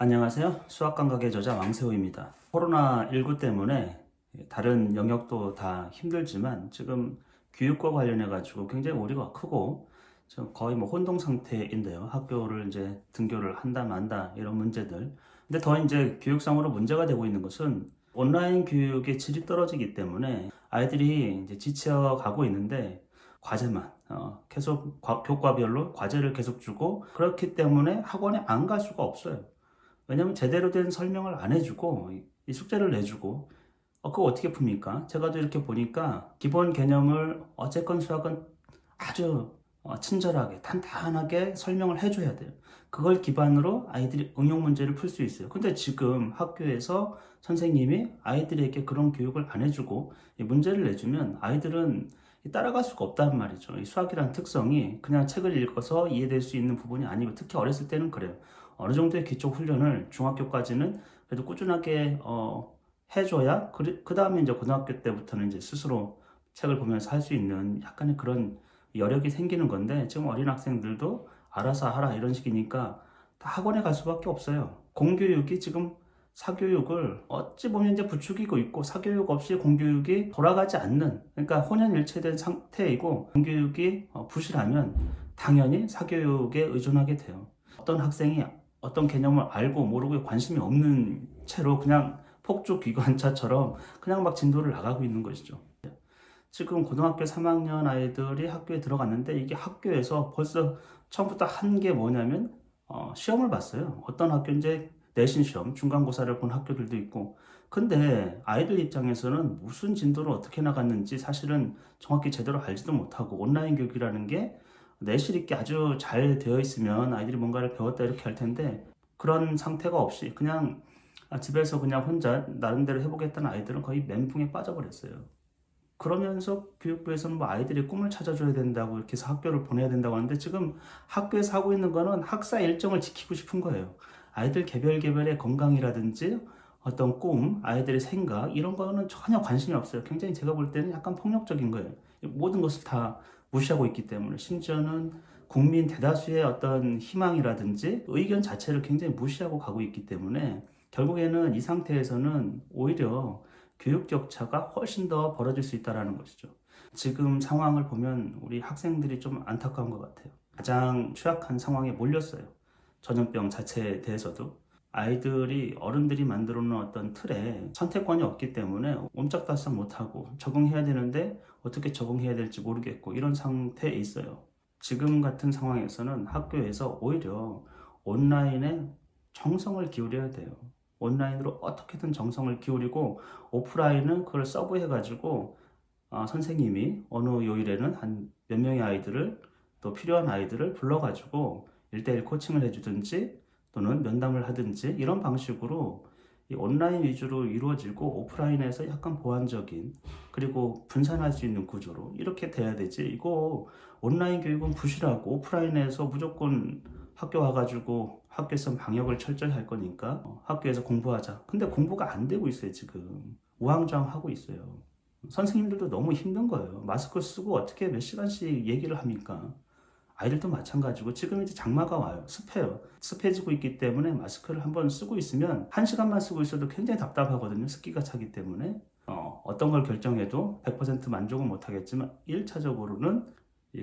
안녕하세요. 수학감각의 저자 왕세호입니다. 코로나19 때문에 다른 영역도 다 힘들지만 지금 교육과 관련해 가지고 굉장히 우려가 크고 지금 거의 뭐 혼동 상태인데요. 학교를 이제 등교를 한다 만다 이런 문제들. 근데 더 이제 교육상으로 문제가 되고 있는 것은 온라인 교육의 질이 떨어지기 때문에 아이들이 이제 지쳐 가고 있는데 과제만 계속 교과별로 과제를 계속 주고 그렇기 때문에 학원에 안 갈 수가 없어요. 왜냐면 제대로 된 설명을 안 해주고 이 숙제를 내주고 그거 어떻게 풉니까? 제가 또 이렇게 보니까 기본 개념을 어쨌건 수학은 아주 친절하게 탄탄하게 설명을 해줘야 돼요. 그걸 기반으로 아이들이 응용 문제를 풀 수 있어요. 근데 지금 학교에서 선생님이 아이들에게 그런 교육을 안 해주고 이 문제를 내주면 아이들은 따라갈 수가 없단 말이죠. 이 수학이라는 특성이 그냥 책을 읽어서 이해될 수 있는 부분이 아니고 특히 어렸을 때는 그래요. 어느 정도의 기초 훈련을 중학교까지는 그래도 꾸준하게 해줘야 그 다음에 이제 고등학교 때부터는 이제 스스로 책을 보면서 할 수 있는 약간의 그런 여력이 생기는 건데 지금 어린 학생들도 알아서 하라 이런 식이니까 다 학원에 갈 수밖에 없어요. 공교육이 지금 사교육을 어찌 보면 이제 부추기고 있고 사교육 없이 공교육이 돌아가지 않는 그러니까 혼연일체된 상태이고 공교육이 부실하면 당연히 사교육에 의존하게 돼요. 어떤 학생이 어떤 개념을 알고 모르고 관심이 없는 채로 그냥 폭주 기관차처럼 그냥 막 진도를 나가고 있는 것이죠. 지금 고등학교 3학년 아이들이 학교에 들어갔는데 이게 학교에서 벌써 처음부터 한 게 뭐냐면 시험을 봤어요. 어떤 학교 이제 내신 시험, 중간고사를 본 학교들도 있고 근데 아이들 입장에서는 무슨 진도를 어떻게 나갔는지 사실은 정확히 제대로 알지도 못하고 온라인 교육이라는 게 내실 있게 아주 잘 되어 있으면 아이들이 뭔가를 배웠다 이렇게 할 텐데 그런 상태가 없이 그냥 집에서 그냥 혼자 나름대로 해보겠다는 아이들은 거의 멘붕에 빠져버렸어요. 그러면서 교육부에서는 뭐 아이들이 꿈을 찾아줘야 된다고 이렇게 해서 학교를 보내야 된다고 하는데 지금 학교에서 하고 있는 거는 학사 일정을 지키고 싶은 거예요. 아이들 개별의 건강이라든지 어떤 꿈, 아이들의 생각 이런 거는 전혀 관심이 없어요. 굉장히 제가 볼 때는 약간 폭력적인 거예요. 모든 것을 다 무시하고 있기 때문에 심지어는 국민 대다수의 어떤 희망이라든지 의견 자체를 굉장히 무시하고 가고 있기 때문에 결국에는 이 상태에서는 오히려 교육 격차가 훨씬 더 벌어질 수 있다는 것이죠. 지금 상황을 보면 우리 학생들이 좀 안타까운 것 같아요. 가장 취약한 상황에 몰렸어요. 전염병 자체에 대해서도. 아이들이 어른들이 만들어 놓은 어떤 틀에 선택권이 없기 때문에 옴짝달싹 못하고 적응해야 되는데 어떻게 적응해야 될지 모르겠고 이런 상태에 있어요. 지금 같은 상황에서는 학교에서 오히려 온라인에 정성을 기울여야 돼요. 온라인으로 어떻게든 정성을 기울이고 오프라인은 그걸 서브해가지고 선생님이 어느 요일에는 한 몇 명의 아이들을 또 필요한 아이들을 불러가지고 1대1 코칭을 해주든지 또는 면담을 하든지 이런 방식으로 이 온라인 위주로 이루어지고 오프라인에서 약간 보완적인 그리고 분산할 수 있는 구조로 이렇게 돼야 되지. 이거 온라인 교육은 부실하고 오프라인에서 무조건 학교 와가지고 학교에서 방역을 철저히 할 거니까 학교에서 공부하자. 근데 공부가 안 되고 있어요. 지금 우왕좌왕하고 있어요. 선생님들도 너무 힘든 거예요. 마스크 쓰고 어떻게 몇 시간씩 얘기를 합니까? 아이들도 마찬가지고 지금 이제 장마가 와요. 습해요. 습해지고 있기 때문에 마스크를 한번 쓰고 있으면 1시간만 쓰고 있어도 굉장히 답답하거든요. 습기가 차기 때문에 어떤 걸 결정해도 100% 만족은 못하겠지만 1차적으로는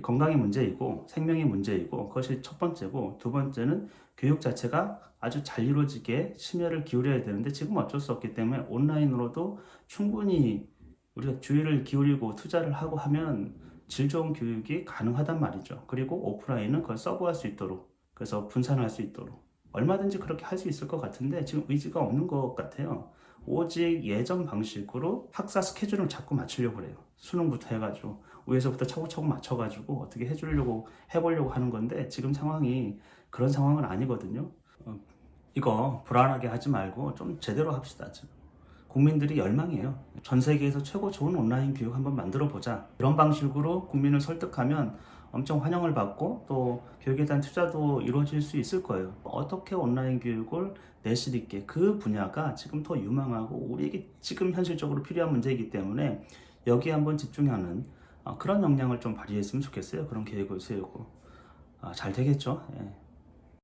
건강의 문제이고 생명의 문제이고 그것이 첫 번째고 두 번째는 교육 자체가 아주 잘 이루어지게 심혈을 기울여야 되는데 지금 어쩔 수 없기 때문에 온라인으로도 충분히 우리가 주의를 기울이고 투자를 하고 하면 질 좋은 교육이 가능하단 말이죠. 그리고 오프라인은 그걸 서브할 수 있도록 그래서 분산할 수 있도록 얼마든지 그렇게 할 수 있을 것 같은데 지금 의지가 없는 것 같아요. 오직 예전 방식으로 학사 스케줄을 자꾸 맞추려고 그래요. 수능부터 해가지고 위에서부터 차곡차곡 맞춰가지고 어떻게 해보려고 하는 건데 지금 상황이 그런 상황은 아니거든요. 이거 불안하게 하지 말고 좀 제대로 합시다. 지금. 국민들이 열망이에요. 전 세계에서 최고 좋은 온라인 교육 한번 만들어 보자. 이런 방식으로 국민을 설득하면 엄청 환영을 받고 또 교육에 대한 투자도 이루어질 수 있을 거예요. 어떻게 온라인 교육을 내실 있게 그 분야가 지금 더 유망하고 우리에게 지금 현실적으로 필요한 문제이기 때문에 여기에 한번 집중하는 그런 역량을 좀 발휘했으면 좋겠어요. 그런 계획을 세우고 잘 되겠죠. 예.